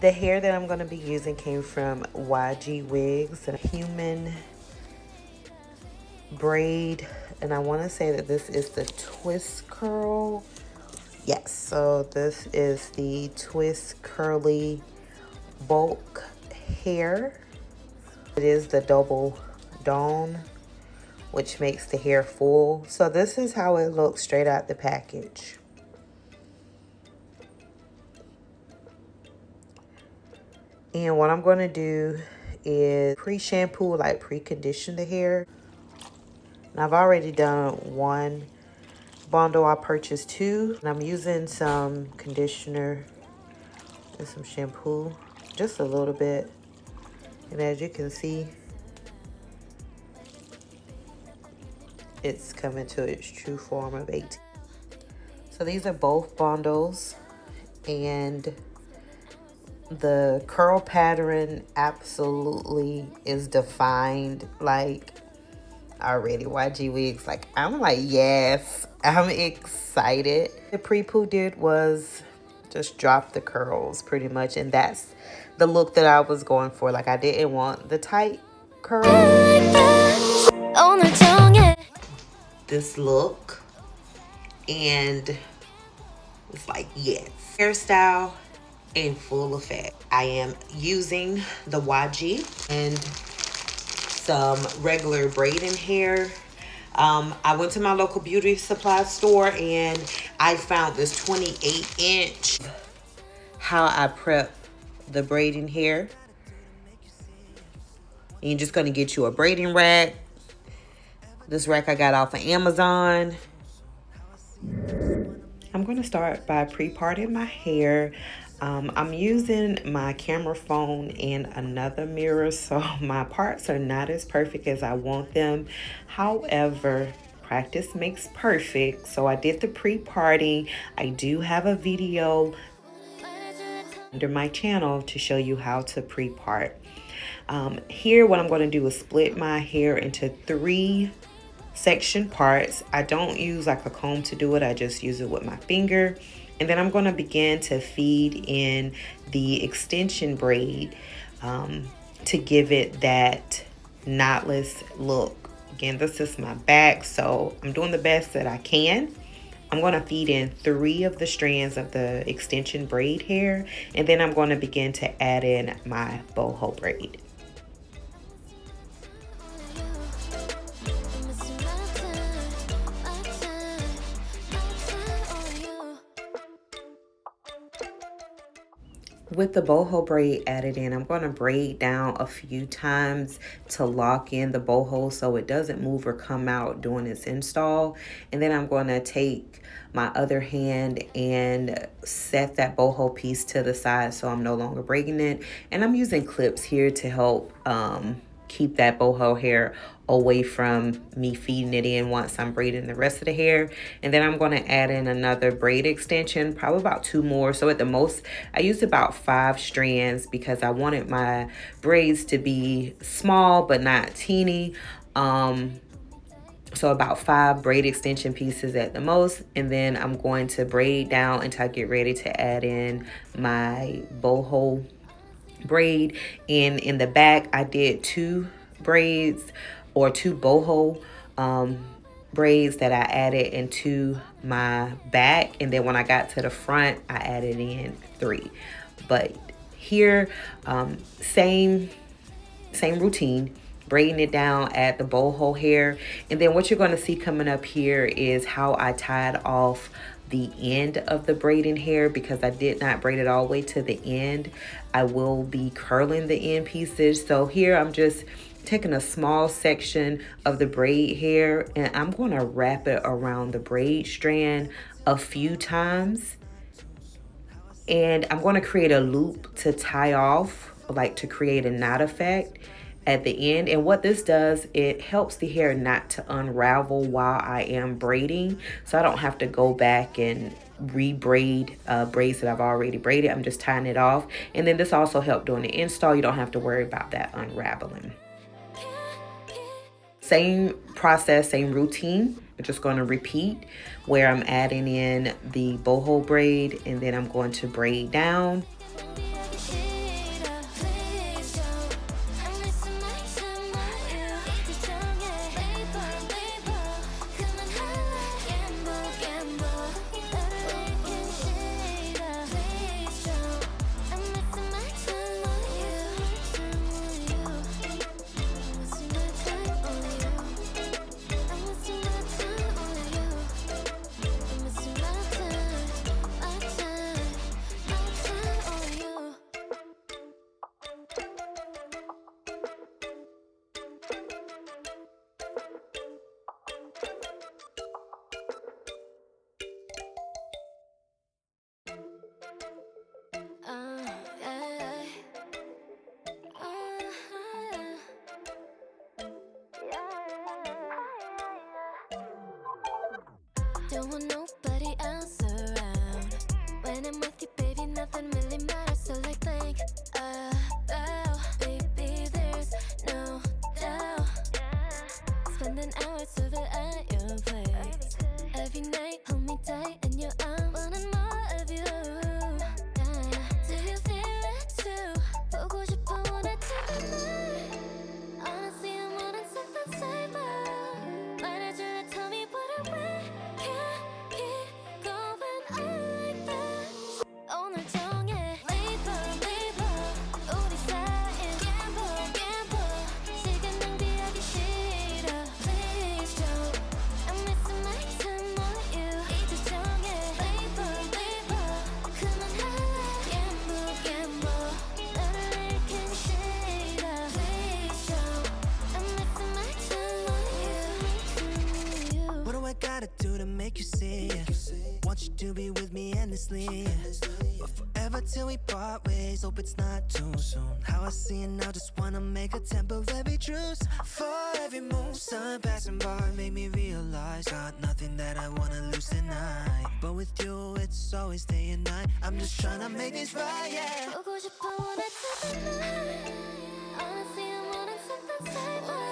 The hair that I'm going to be using came from YG Wigs, a human braid, and I want to say that this is the twist curl. Yes, so this is the twist curly bulk hair. It is the double dawn, which makes the hair full. So this is how it looks straight out the package. And what I'm going to do is pre-shampoo, like pre-condition the hair. And I've already done one bundle. I purchased two. And I'm using some conditioner and some shampoo, just a little bit. And as you can see, it's coming to its true form of 18. So these are both bundles, and the curl pattern absolutely is defined, like already. YG Wigs, like I'm like, yes, I'm excited. The pre-poo did was just drop the curls pretty much, and that's the look that I was going for. Like I didn't want the tight curl. This look, and it's like, yes, hairstyle in full effect. I am using the YG and some regular braiding hair. I went to my local beauty supply store and I found this 28-inch. How I prep the braiding hair. And you're just gonna get you a braiding rack. This rack I got off of Amazon. I'm gonna start by pre-parting my hair. I'm using my camera phone and another mirror, so my parts are not as perfect as I want them. However, practice makes perfect. So I did the pre-parting. I do have a video under my channel to show you how to pre-part. Here, what I'm going to do is split my hair into 3 section parts. I don't use like a comb to do it. I just use it with my finger. And then I'm going to begin to feed in the extension braid to give it that knotless look. Again, this is my back, so I'm doing the best that I can. I'm going to feed in 3 of the strands of the extension braid hair, and then I'm going to begin to add in my boho braid. With the boho braid added in, I'm going to braid down a few times to lock in the boho so it doesn't move or come out during its install. And then I'm going to take my other hand and set that boho piece to the side so I'm no longer braiding it. And I'm using clips here to help keep that boho hair away from me feeding it in once I'm braiding the rest of the hair. And then I'm going to add in another braid extension, probably about 2 more. So at the most, I used about 5 strands because I wanted my braids to be small but not teeny. So about 5 braid extension pieces at the most. And then I'm going to braid down until I get ready to add in my boho braid. And in the back, I did 2 braids or 2 boho braids that I added into my back, and then when I got to the front I added in 3. But here same routine, braiding it down at the boho hair. And then what you're going to see coming up here is how I tied off the end of the braiding hair, because I did not braid it all the way to the end. I will be curling the end pieces. So here I'm just taking a small section of the braid hair and I'm going to wrap it around the braid strand a few times. And I'm going to create a loop to tie off, like to create a knot effect at the end. And what this does, it helps the hair not to unravel while I am braiding, so I don't have to go back and re-braid braids that I've already braided. I'm just tying it off. And then this also helps during the install. You don't have to worry about that unraveling. Same process, same routine. I'm just going to repeat where I'm adding in the boho braid and then I'm going to braid down. Don't want nobody else around. When I'm with you, baby, nothing really matters. So like think about, baby, there's no doubt. Spending hours over at your place. Every night, hold me tight in your arms. Wanting more of you. Do you feel it too? 보고 싶어 wanna take the night. Honestly, I'm wanting something safer. 말해줄래? Tell me what I want. Can't keep going on like this. 오늘 정해. Leave 우리 사이엔 gamble. 시간 낭비하기 싫어. Please don't. I'm wasting my time on you. 이제 정해. Leave 그만할래. Gamble. 너를 잃긴 싫어. Please don't. I'm wasting my time on you. What do I gotta do to make you see? Want you to be with me endlessly, but forever till we part ways. Hope it's not too soon. How I see it now, just wanna make a temporary truce. For every move, sun passing by, make me realize got nothing that I wanna lose tonight. But with you, it's always day and night. I'm just tryna make this right, yeah. 보고 싶어 wanna take the night. Honestly, I'm wanting something safer.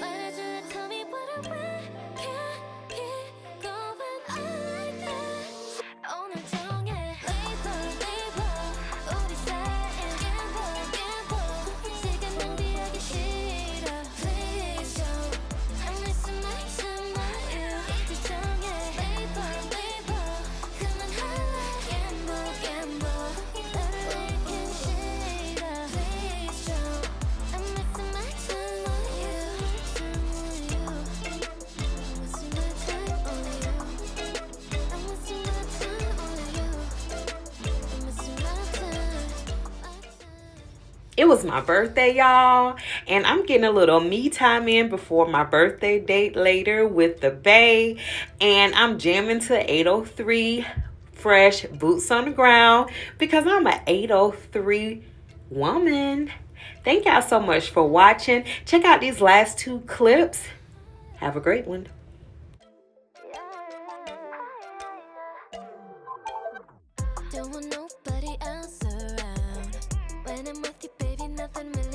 말해줄래? Tell me what I want. Can't keep going on like this. 오늘 정해. Leave 우리 사이엔 gamble. 시간 낭비하기 싫어. Please don't. I'm wasting my time on you. 이제 정해. Leave 그만할래. Gamble. 너를 잃긴 싫어. Please don't. I'm wasting my time on you. I'm wasting my time on you. I'm wasting my time on you. I'm wasting my time. It was my birthday, y'all, and I'm getting a little me time in before my birthday date later with the bae, and I'm jamming to 803 Fresh Boots on the Ground because I'm an 803 woman. Thank y'all so much for watching. Check out these last 2 clips. Have a great one. Don't want nobody else around. When I'm with you, baby, nothing really